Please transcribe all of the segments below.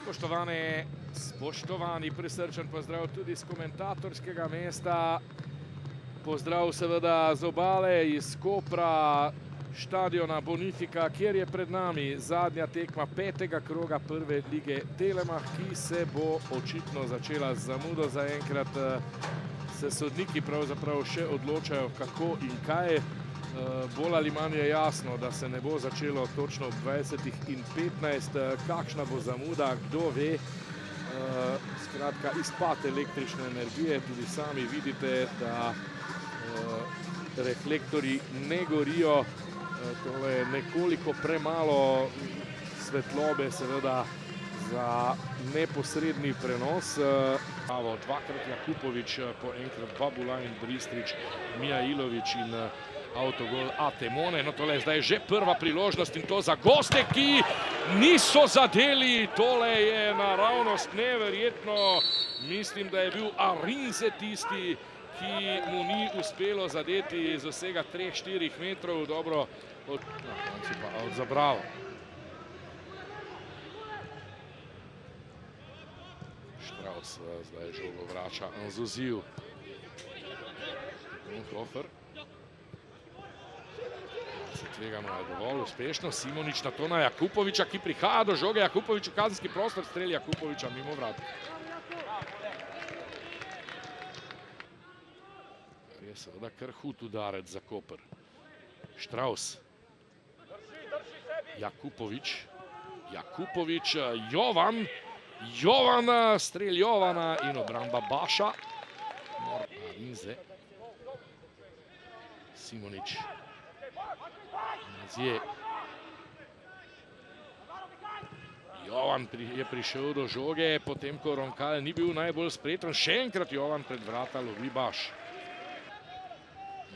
Spoštovani, prisrčen pozdrav tudi z komentatorskega mesta. Pozdrav seveda z obale, iz Kopra, štadiona Bonifika, kjer je pred nami zadnja tekma 5. kroga prve lige Telemach, ki se bo očitno začela z zamudo. Zaenkrat se sodniki pravzaprav še odločajo, kako in kaj. Bolj ali manj je jasno, da se ne bo začelo točno ob 20:15. Kakšna bo zamuda, kdo ve. Skratka, izpad električne energije. Tudi sami vidite, da reflektorji ne gorijo. Tole je nekoliko premalo svetlobe seveda za neposredni prenos. Dvakrat Jakupovič, po enkrat Babulajn, Bristrič, Mijailović in avtogol Atemone. No, tole je zdaj že prva priložnost in to za goste, ki niso zadeli. Tole je naravnost neverjetno. Mislim, da je bil Arinze tisti, ki mu ni uspelo zadeti z vsega 3-4 metrov. Dobro, na koncu pa out za Bravo. Štraus zdaj žogo vrača Anzuziju. Hofer. Tvegano je dovolj uspešno. Simonič na to na Jakupoviča, ki prihaja do žoge. Jakupovič v kazenski prostor, strelj Jakupoviča mimo vrat. Je seveda kar hud udarec za Koper. Štraus. Jakupovič. Jovan. Strelj Jovana in obramba Baša. Arinze. Simonič. Jovan je prišel do žoge, potem ko Ronkal ni bil najbolj spreten. Še enkrat Jovan pred vrata lovi Baš.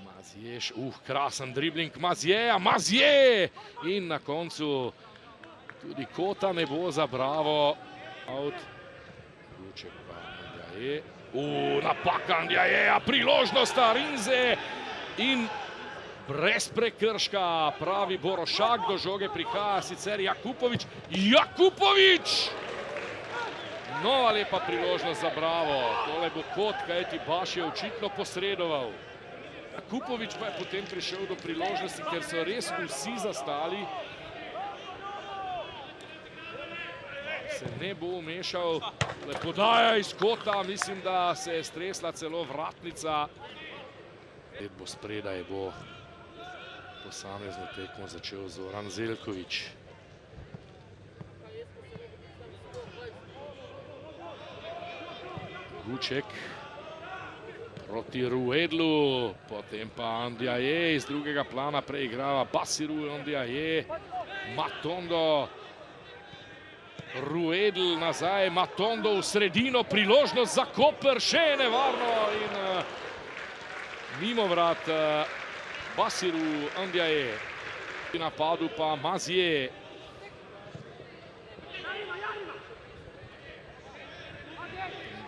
Maziješ, krasen dribling Mazije! In na koncu tudi kota ne bo za Bravo. Out. Guček pa Andjaje. Napaka Andjajeja, priložnost Arinze in brez prekrška, pravi Borošak, do žoge prihaja sicer Jakupovič. Nova lepa priložnost za Bravo. Tole bo kot, kajti Baš je očitno posredoval. Jakupovič pa je potem prišel do priložnosti, ker so res vsi zastali. Se ne bo umešal. Podaja iz kota, mislim, da se je stresla celo vratnica. Bo spredaj, bo posamezno tekmo začel Zoran Zeljković. Guček proti Ruedlu, potem pa Andjaje iz drugega plana preigrava Basiru Andjaje. Matondo, Ruedl nazaj, Matondo v sredino, priložnost za Koper, še nevarno in mimo vrat Basiru Andjaje. V napadu pa Mazije.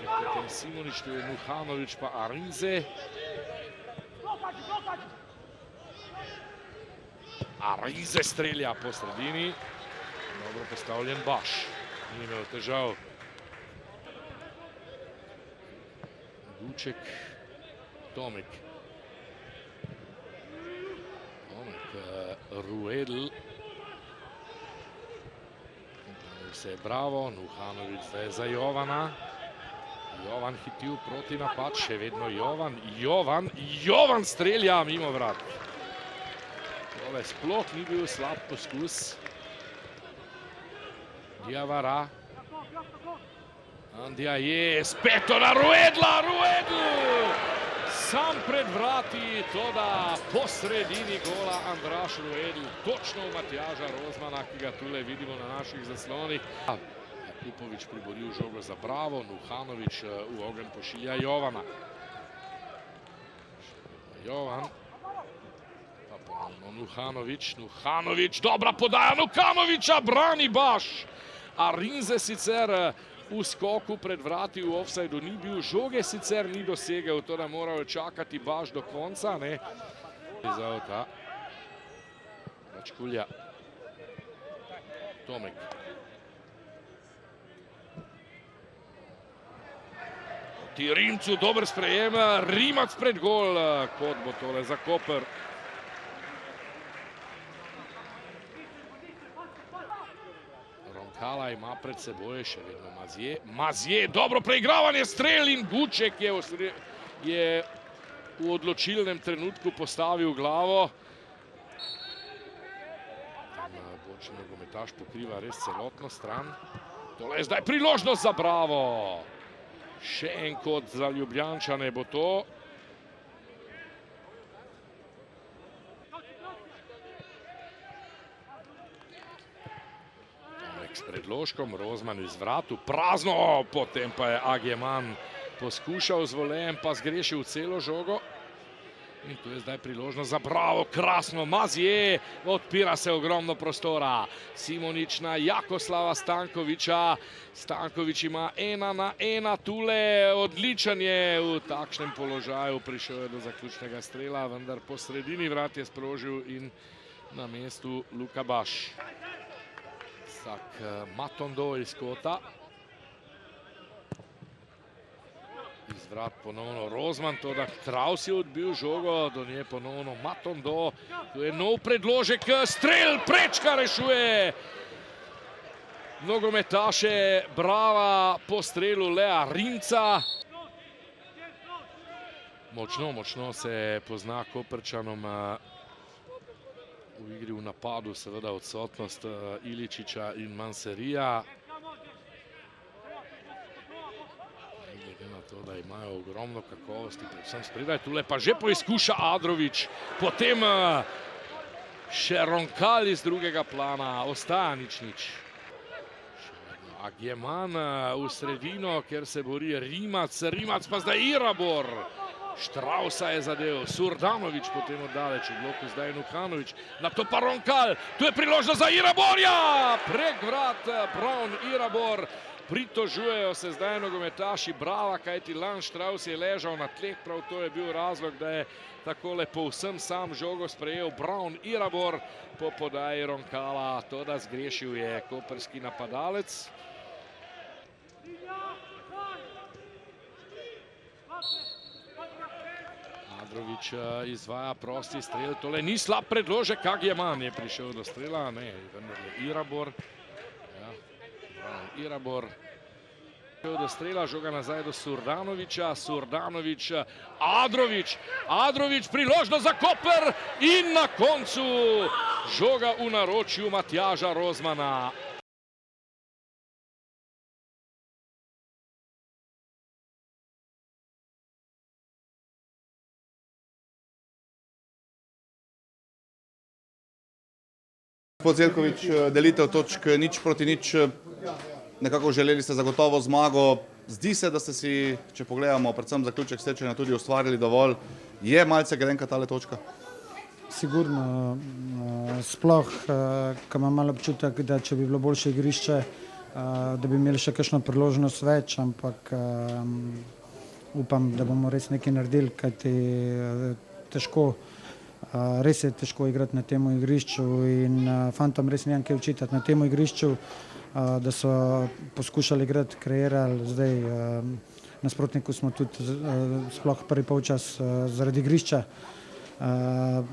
Potem Simonič, tu je Nuhanović pa Arinze. Arinze strelja po sredini. Dobro postavljen Baš. Ni imel težav. Guček, Tomek. Ruedl. Vse je Bravo, Nuhanović zdaj za Jovana. Jovan hitil proti napad, še vedno Jovan strelja mimo vrat. Tole sploh ni bil slab poskus. Diawara. Andjaje, spet na Ruedla, sam pred vrati, toda po sredini gola Andraž Ruedl, točno v Matjaža Rozmana, ki ga tule vidimo na naših zaslonih. Jakupovič priboril žogo za Bravo, Nuhanović v ogenj pošilja Jovana. Jovan, pa ponovno Nuhanović, dobra podaja Nukanovića, brani Baš. Arinze sicer v skoku pred vrati v ofsajdu ni bil, žoge sicer ni dosegel, to da moral čakati Baš do konca. Iz avta. Račkulja. Tomek. proti Rimcu, dober sprejem, Rimac pred gol, kot bo tole za Koper. Ronkala ima pred seboj še vedno Mazje, dobro preigravanje, strel in Guček je v odločilnem trenutku postavil glavo. Bočni nogometaš pokriva res celotno stran. Tole je zdaj priložnost za Bravo. Še en kot za Ljubljančane bo to. Tomek s predložkom, Rozman iz vratu, prazno, potem pa je Agjeman poskušal z volejem, pa zgrešil celo žogo. In tu je zdaj priložnost za Bravo, krasno, Mazje, odpira se ogromno prostora. Simonič na Jakoslava Stankoviča. Stankovič ima 1-1 tule, odličen je v takšnem položaju, prišel je do zaključnega strela, vendar po sredini vrat je sprožil in na mestu Luka Baš. Vsak Matondo iz kota. Iz vrat ponovno Rozman, toda Kraus je odbil žogo, do nje ponovno Matondo. Tu je nov predložek, strel, prečka rešuje nogometaše Brava po strelu Lea Rimca. Močno se pozna Koprčanom v igri v napadu, seveda odsotnost Iličiča in Manserija. Na to, da imajo ogromno kakovosti, predvsem spredaj, tule pa že poizkuša Adrovič, potem še Ronkal iz drugega plana, ostaja nič. Agjeman v sredino, kjer se bori Rimac pa zdaj Irabor. Štrausa je zadev, Surdanovič potem oddaleč, v bloku zdaj Nuhanovič, na to pa Ronkal, tu je priložnost za Iraborja, prek vrat Braun Irabor. Pritožujejo se zdaj nogometaši Brava, kajti Lan Štraus je ležal na tleh, prav to je bil razlog, da je takole povsem sam žogo sprejel Braun Irabor po podaji Ronkala, toda zgrešil je koprski napadalec. Adrovič izvaja prosti strel, tole ni slab predložek, Agjeman je prišel do strela, ne, vendar je Irabor. Irabor do strela, žoga nazaj do Surdanoviča, Adrovič, priložnost za Koper in na koncu žoga v naročju Matjaža Rozmana. Gospod Zeljkovič, delitev točk 0-0, nekako želeli ste zagotovo zmago. Zdi se, da ste si, če pogledamo, predvsem zaključek srečanja tudi ustvarili dovolj. Je malce grenka tale točka? Sigurno, sploh, ko imam malo občutek, da če bi bilo boljše igrišče, da bi imeli še kakšno priložnost več, ampak upam, da bomo res nekaj naredili, kajti res je težko igrati na tem igrišču in fantom res nimam kaj učitati na tem igrišču, da so poskušali igrati, kreirali, zdaj nasprotniku smo tudi sploh prvi polčas zaradi igrišča,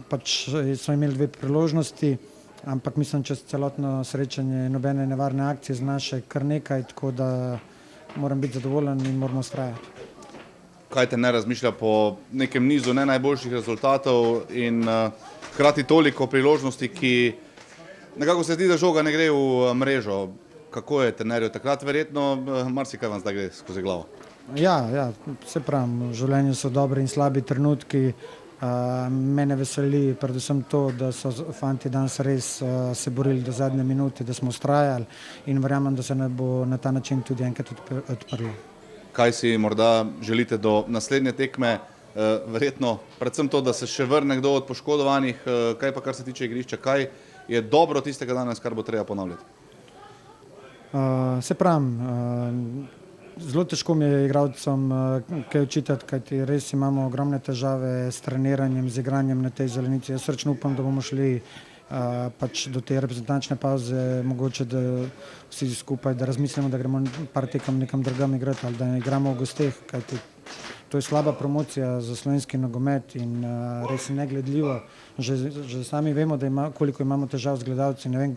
pač so imeli dve priložnosti, ampak mislim, čez celotno srečanje nobene nevarne akcije z naše kar nekaj, tako da moram biti zadovoljen in moramo vztrajati. Kaj te ne razmišlja po nekem nizu ne najboljših rezultatov in hkrati toliko priložnosti, ki nekako se zdi, da žoga ne gre v mrežo. Kako je trenerju takrat? Verjetno marsikaj vam zdaj gre skozi glavo. Ja, se pravim, v življenju so dobri in slabi trenutki. Mene veseli predvsem to, da so fanti danes res se borili do zadnje minute, da smo vztrajali in verjamem, da se ne bo na ta način tudi enkrat odprli. Kaj si morda želite do naslednje tekme? Verjetno predvsem to, da se še vrne kdo od poškodovanih, kaj pa kar se tiče igrišča, kaj je dobro tistega danes, kar bo treba ponavljati? Se pravim, zelo težko mi je igralcem kaj učitati, kajti res imamo ogromne težave s treniranjem, z igranjem na tej zelenici. Jaz srčno upam, da bomo šli pač do te reprezentančne pauze mogoče, da vsi skupaj, da razmislimo, da gremo par tekem nekam drugam igrati ali da ne igramo v gosteh, kajti to je slaba promocija za slovenski nogomet in res negledljivo. Že sami vemo, koliko imamo težav z gledalci, ne vem,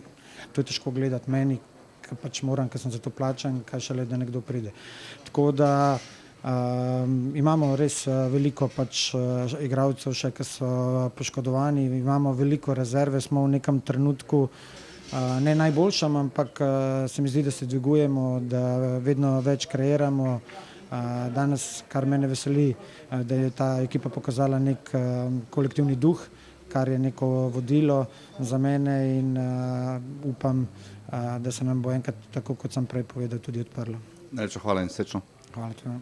to je težko gledati meni, ker pač moram, ker sem za to plačan, kaj šele, da nekdo pride. Tako da imamo res veliko pač igralcev še, ki so poškodovani, imamo veliko rezerve, smo v nekem trenutku ne najboljšem, ampak se mi zdi, da se dvigujemo, da vedno več kreiramo. Danes, kar mene veseli, da je ta ekipa pokazala nek kolektivni duh, kar je neko vodilo za mene in upam, da se nam bo enkrat, tako kot sem prej povedal, tudi odprlo. Najlepša hvala in srečno. Hvala tudi.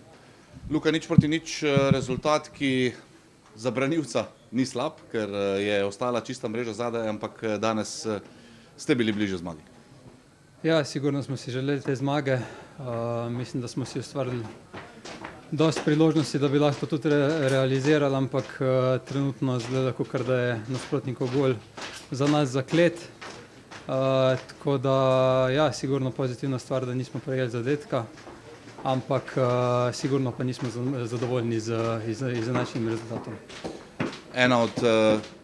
Luka, 0-0 rezultat, ki za branilca ni slab, ker je ostala čista mreža zadaj, ampak danes ste bili bliže zmagi. Ja, sigurno smo si želeli te zmage. Mislim, da smo si ustvarili dosti priložnosti, da bi lahko tudi realizirali, ampak trenutno zgleda, kakor da je nasprotnikov gol za nas zaklet. Tako da, ja, sigurno pozitivna stvar, da nismo prejeli zadetka, ampak sigurno pa nismo zadovoljni z izenačenim rezultatom. Ena od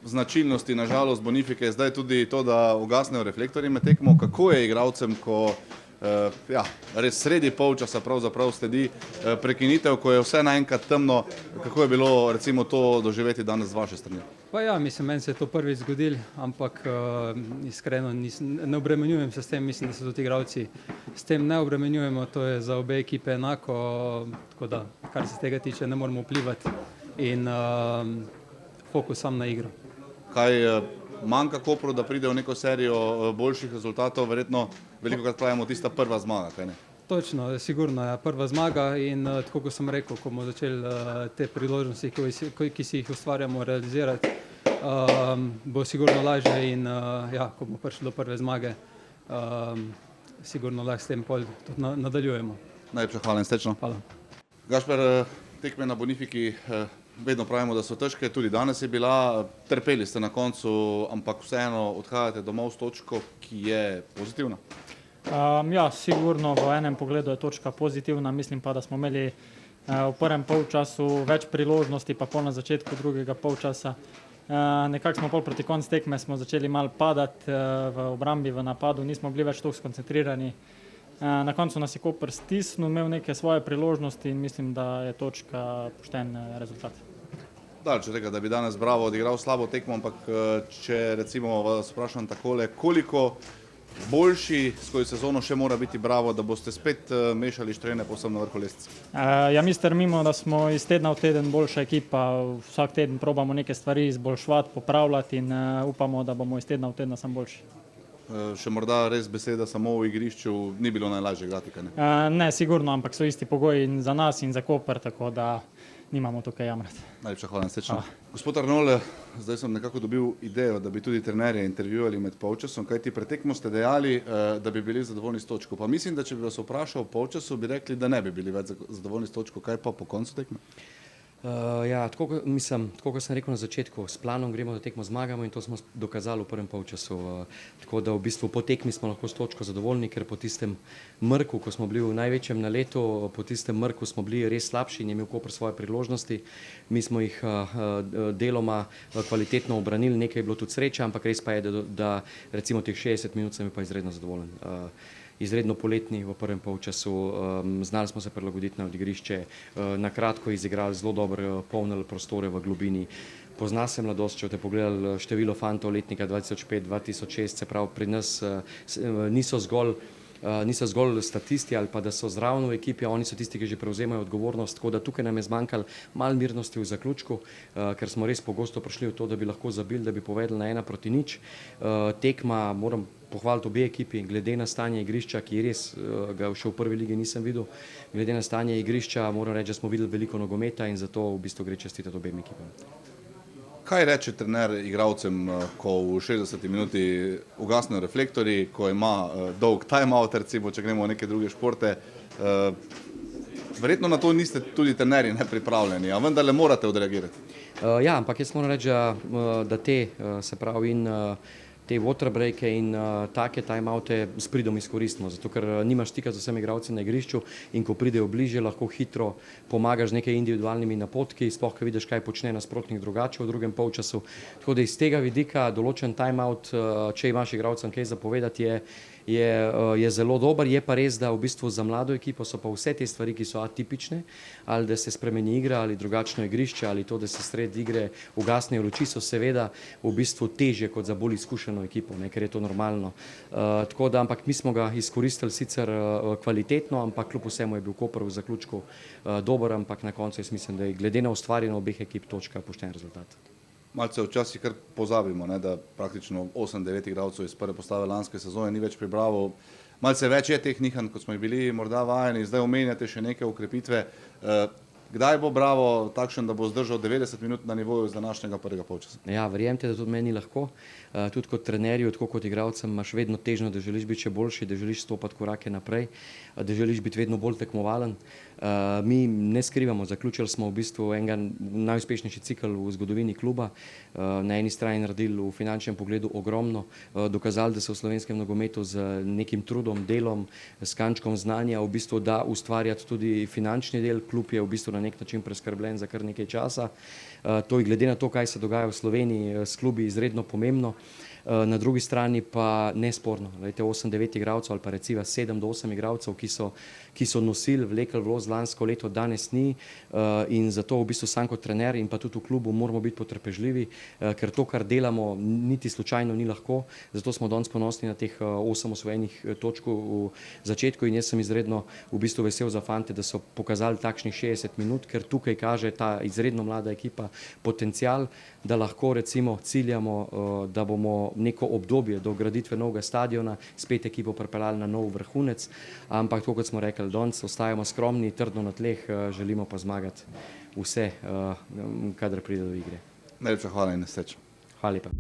značilnosti, nažalost, Bonifike je zdaj tudi to, da ugasnejo reflektorji med tekmo. Kako je igralcem, ko res sredi polčasa pravzaprav sledi prekinitev, ko je vse naenkrat temno, kako je bilo recimo to doživeti danes z vaše strani? Pa ja, mislim, meni se je to prvič zgodilo, ampak iskreno ne obremenjujem se s tem, mislim, da se tudi igralci s tem ne obremenjujemo, to je za obe ekipe enako, tako da, kar se tega tiče, ne moramo vplivati in fokus sam na igro. Kaj manjka Kopru, da pride v neko serijo boljših rezultatov, verjetno velikokrat pravimo tista prva zmaga, kaj ne? Točno, sigurno je prva zmaga in tako kot sem rekel, ko bomo začeli te priložnosti, ki si jih ustvarjamo, realizirati, bo sigurno lažje in ko bomo prišli do prve zmage, sigurno lahko s tem pol tudi nadaljujemo. Najlepša hvala in srečno. Hvala. Gašper, tekme na Bonifiki vedno pravimo, da so težke, tudi danes je bila, trpeli ste na koncu, ampak vseeno odhajate domov s točko, ki je pozitivna. Ja, sigurno v enem pogledu je točka pozitivna, mislim pa, da smo imeli v prvem polčasu več priložnosti, pa pol na začetku drugega polčasa. Nekako smo pol proti koncu tekme smo začeli malo padati v obrambi, v napadu, nismo bili več toliko skoncentrirani. Na koncu nas je Koper stisnil, imel neke svoje priložnosti in mislim, da je točka pošten rezultat. Daleč od tega, da bi danes Bravo odigral slabo tekmo, ampak če recimo vas vprašam takole, koliko boljši skozi sezono še mora biti Bravo, da boste spet mešali štrene povsem na vrhu lestvice? Ja, mi strmimo, da smo iz tedna v teden boljša ekipa, vsak teden probamo neke stvari izboljševati, popravljati in upamo, da bomo iz tedna v tedna sam boljši. Še morda res beseda samo v igrišču, ni bilo najlažje igrati, kaj ne? Ne, sigurno, ampak so isti pogoji in za nas in za Koper, tako da nimamo tukaj jamrati. Najlepša hvala in srečno. Gospod Arnol, zdaj sem nekako dobil idejo, da bi tudi trenerje intervjuvali med polčasom, kajti pred tekmo ste dejali, da bi bili zadovoljni s točko. Pa mislim, da če bi vas vprašal po polčasu, bi rekli, da ne bi bili več zadovoljni s točko. Kaj pa po koncu tekme? Ja, tako kot sem rekel na začetku, s planom gremo, da tekmo zmagamo in to smo dokazali v prvem polčasu. Tako da v bistvu po tekmi smo lahko s točko zadovoljni, ker po tistem mrku, ko smo bili v največjem naletu, po tistem mrku smo bili res slabši in je imel Koper svoje priložnosti. Mi smo jih deloma kvalitetno obranili, nekaj je bilo tudi sreče, ampak res pa je, da recimo teh 60 minut sem pa izredno zadovoljen. Izredno poletni v prvem polčasu, znali smo se prilagoditi na igrišče, na kratko izigrali, zelo dobro polnili prostore v globini. Pozna se mladost, če boste pogledali število fantov letnika 2005-2006, se pravi pri nas niso zgolj statisti ali pa da so zraven v ekipi, oni so tisti, ki že prevzemajo odgovornost, tako da tukaj nam je zmanjkalo malo mirnosti v zaključku, ker smo res pogosto prišli v to, da bi lahko zabili, da bi povedali na 1-0. Tekma, moram pohvaliti obe ekipi, glede na stanje igrišča, ki res ga še v prvi ligi nisem videl, glede na stanje igrišča moram reči, da smo videli veliko nogometa in zato v bistvu gre čestitati obem ekipam. Kaj reče trener igralcem, ko v 60 minuti ugasnejo reflektorji, ko ima dolg time-out, recimo, če gremo v neke druge športe? Verjetno na to niste tudi trenerji nepripravljeni, a vendarle morate odreagirati. Ja, ampak jaz moram reči, da te, se pravi, in te water breake in take timeoute s pridom izkoristimo, zato ker nimaš stika z vsemi igralci na igrišču in ko pridejo bliže, lahko hitro pomagaš z nekaj individualnimi napotki, sploh ko vidiš, kaj počne nasprotnik drugače v drugem polčasu. Tako da iz tega vidika določen timeout, če imaš igralcem kaj zapovedati, je zelo dober. Je pa res, da v bistvu za mlado ekipo so pa vse te stvari, ki so atipične, ali da se spremeni igra, ali drugačno igrišče, ali to, da se sred igre ugasnejo luči, so seveda v bistvu težje kot za bolj izkušeno ekipo, ne, ker je to normalno. Tako da, ampak mi smo ga izkoristili sicer kvalitetno, ampak kljub vsemu je bil Koper v zaključku dober, ampak na koncu jaz mislim, da je glede na ustvarjeno obeh ekip točka pošten rezultat. Malce včasih kar pozabimo, ne, da praktično 8-9 igralcev iz prve postave lanske sezone ni več pripravil. Malce več je teh nihanj, kot smo jih bili morda vajeni, zdaj omenjate še neke ukrepitve. Kdaj bo Bravo takšen, da bo zdržal 90 minut na nivoju z današnjega prvega polčasa? Ja, verjemite, da tudi meni lahko. Tudi kot trenerju, tako kot igralcem imaš vedno težnjo, da želiš biti še boljši, da želiš stopati korake naprej, da želiš biti vedno bolj tekmovalen. Mi ne skrivamo, zaključili smo v bistvu enega najuspešnejši cikel v zgodovini kluba. Na eni strani naredili v finančnem pogledu ogromno, dokazali, da se v slovenskem nogometu z nekim trudom, delom, s kančkom znanja v bistvu da ustvarjati tudi finančni del. Klub je v bistvu na nek način preskrbljen za kar nekaj časa. To je glede na to, kaj se dogaja v Sloveniji, s klubi izredno pomembno. Na drugi strani pa nesporno, 8-9 igralcev ali pa recimo 7 do 8 igralcev, ki so nosili, vlekli voz lansko leto, danes ni, in zato v bistvu sam kot trener in pa tudi v klubu moramo biti potrpežljivi, ker to, kar delamo, niti slučajno ni lahko, zato smo danes ponosni na teh 8 osvojenih točk v začetku in jaz sem izredno v bistvu vesel za fante, da so pokazali takšnih 60 minut, ker tukaj kaže ta izredno mlada ekipa potencial, da lahko recimo ciljamo, da bomo neko obdobje do graditve novega stadiona spet ekipo pripeljali na nov vrhunec, ampak tako kot smo rekli, danes ostajamo skromni, trdno na tleh, želimo pa zmagati vse, kadar pride do igre. Najlepša hvala in nesrečno. Hvala lepa.